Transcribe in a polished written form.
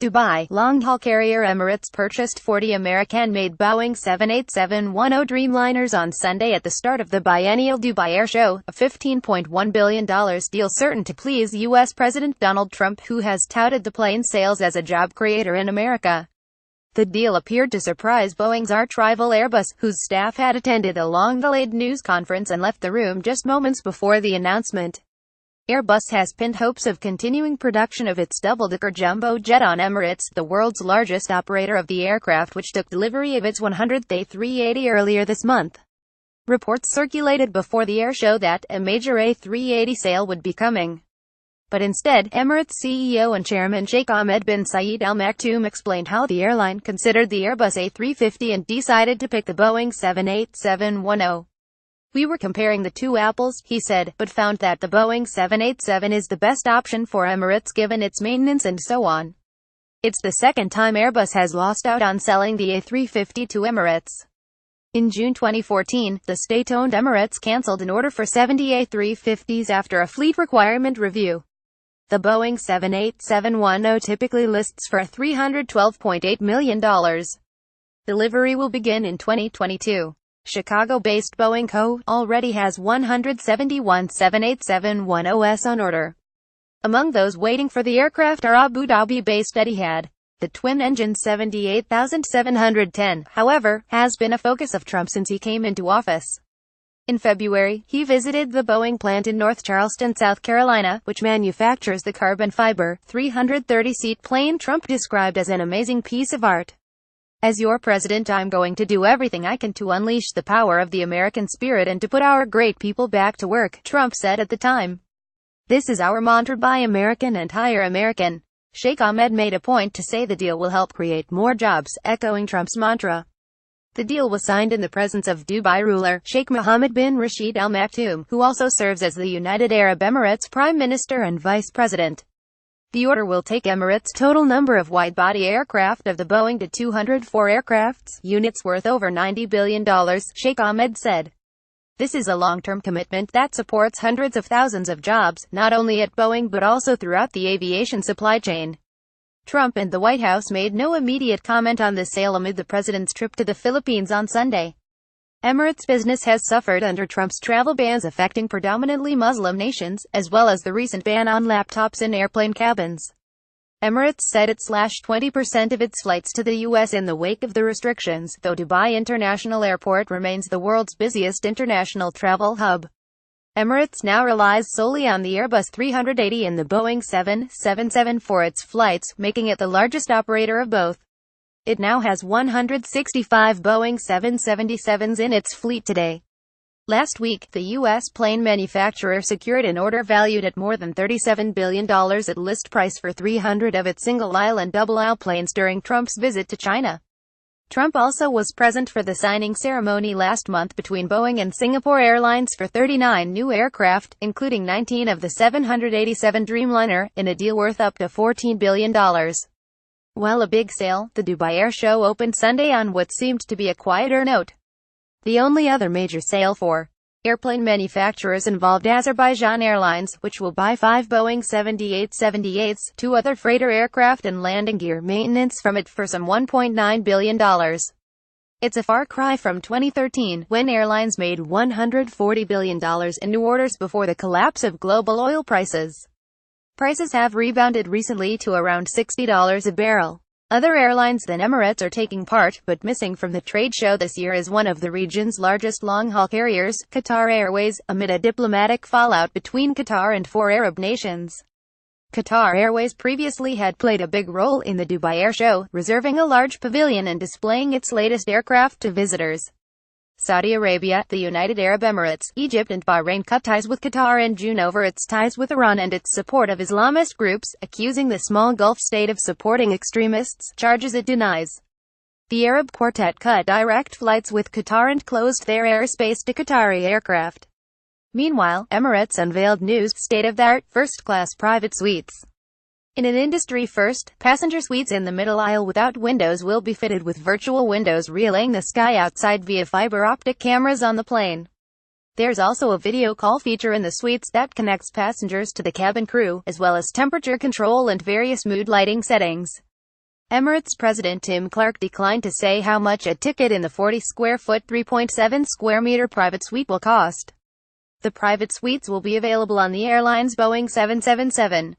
Dubai, long-haul carrier Emirates purchased 40 American-made Boeing 787-10 Dreamliners on Sunday at the start of the biennial Dubai Air Show, a $15.1 billion deal certain to please U.S. President Donald Trump, who has touted the plane's sales as a job creator in America. The deal appeared to surprise Boeing's arch-rival Airbus, whose staff had attended a long-delayed news conference and left the room just moments before the announcement. Airbus has pinned hopes of continuing production of its double-decker jumbo jet on Emirates, the world's largest operator of the aircraft, which took delivery of its 100th A380 earlier this month. Reports circulated before the air show that a major A380 sale would be coming. But instead, Emirates CEO and Chairman Sheikh Ahmed bin Zayed Al Maktoum explained how the airline considered the Airbus A350 and decided to pick the Boeing 787-10. "We were comparing the two apples," he said, "but found that the Boeing 787 is the best option for Emirates given its maintenance and so on." It's the second time Airbus has lost out on selling the A350 to Emirates. In June 2014, the state-owned Emirates cancelled an order for 70 A350s after a fleet requirement review. The Boeing 787-10 typically lists for $312.8 million. Delivery will begin in 2022. Chicago-based Boeing Co. already has 171 787-10s on order. Among those waiting for the aircraft are Abu Dhabi-based Etihad. The twin-engine 78,710, however, has been a focus of Trump since he came into office. In February, he visited the Boeing plant in North Charleston, South Carolina, which manufactures the carbon fiber, 330-seat plane Trump described as an amazing piece of art. "As your president, I'm going to do everything I can to unleash the power of the American spirit and to put our great people back to work," Trump said at the time. "This is our mantra: buy American and hire American." Sheikh Ahmed made a point to say the deal will help create more jobs, echoing Trump's mantra. The deal was signed in the presence of Dubai ruler, Sheikh Mohammed bin Rashid Al Maktoum, who also serves as the United Arab Emirates Prime Minister and Vice President. The order will take Emirates' total number of wide-body aircraft of the Boeing to 204 aircraft units worth over $90 billion, Sheikh Ahmed said. "This is a long-term commitment that supports hundreds of thousands of jobs, not only at Boeing but also throughout the aviation supply chain." Trump and the White House made no immediate comment on this sale amid the president's trip to the Philippines on Sunday. Emirates business has suffered under Trump's travel bans affecting predominantly Muslim nations, as well as the recent ban on laptops in airplane cabins. Emirates said it slashed 20% of its flights to the U.S. in the wake of the restrictions, though Dubai International Airport remains the world's busiest international travel hub. Emirates now relies solely on the Airbus 380 and the Boeing 777 for its flights, making it the largest operator of both. It now has 165 Boeing 777s in its fleet today. Last week, the U.S. plane manufacturer secured an order valued at more than $37 billion at list price for 300 of its single-aisle and double-aisle planes during Trump's visit to China. Trump also was present for the signing ceremony last month between Boeing and Singapore Airlines for 39 new aircraft, including 19 of the 787 Dreamliner, in a deal worth up to $14 billion. While a big sale, the Dubai Air Show opened Sunday on what seemed to be a quieter note. The only other major sale for airplane manufacturers involved Azerbaijan Airlines, which will buy 5 Boeing 78-78s, 2 other freighter aircraft and landing gear maintenance from it for some $1.9 billion. It's a far cry from 2013, when airlines made $140 billion in new orders before the collapse of global oil prices. Prices have rebounded recently to around $60 a barrel. Other airlines than Emirates are taking part, but missing from the trade show this year is one of the region's largest long-haul carriers, Qatar Airways, amid a diplomatic fallout between Qatar and 4 Arab nations. Qatar Airways previously had played a big role in the Dubai Air Show, reserving a large pavilion and displaying its latest aircraft to visitors. Saudi Arabia, the United Arab Emirates, Egypt and Bahrain cut ties with Qatar in June over its ties with Iran and its support of Islamist groups, accusing the small Gulf state of supporting extremists, charges it denies. The Arab Quartet cut direct flights with Qatar and closed their airspace to Qatari aircraft. Meanwhile, Emirates unveiled new, state-of-the-art, first-class private suites. In an industry first, passenger suites in the middle aisle without windows will be fitted with virtual windows reeling the sky outside via fiber optic cameras on the plane. There's also a video call feature in the suites that connects passengers to the cabin crew, as well as temperature control and various mood lighting settings. Emirates President Tim Clark declined to say how much a ticket in the 40-square-foot, 3.7-square-meter private suite will cost. The private suites will be available on the airline's Boeing 777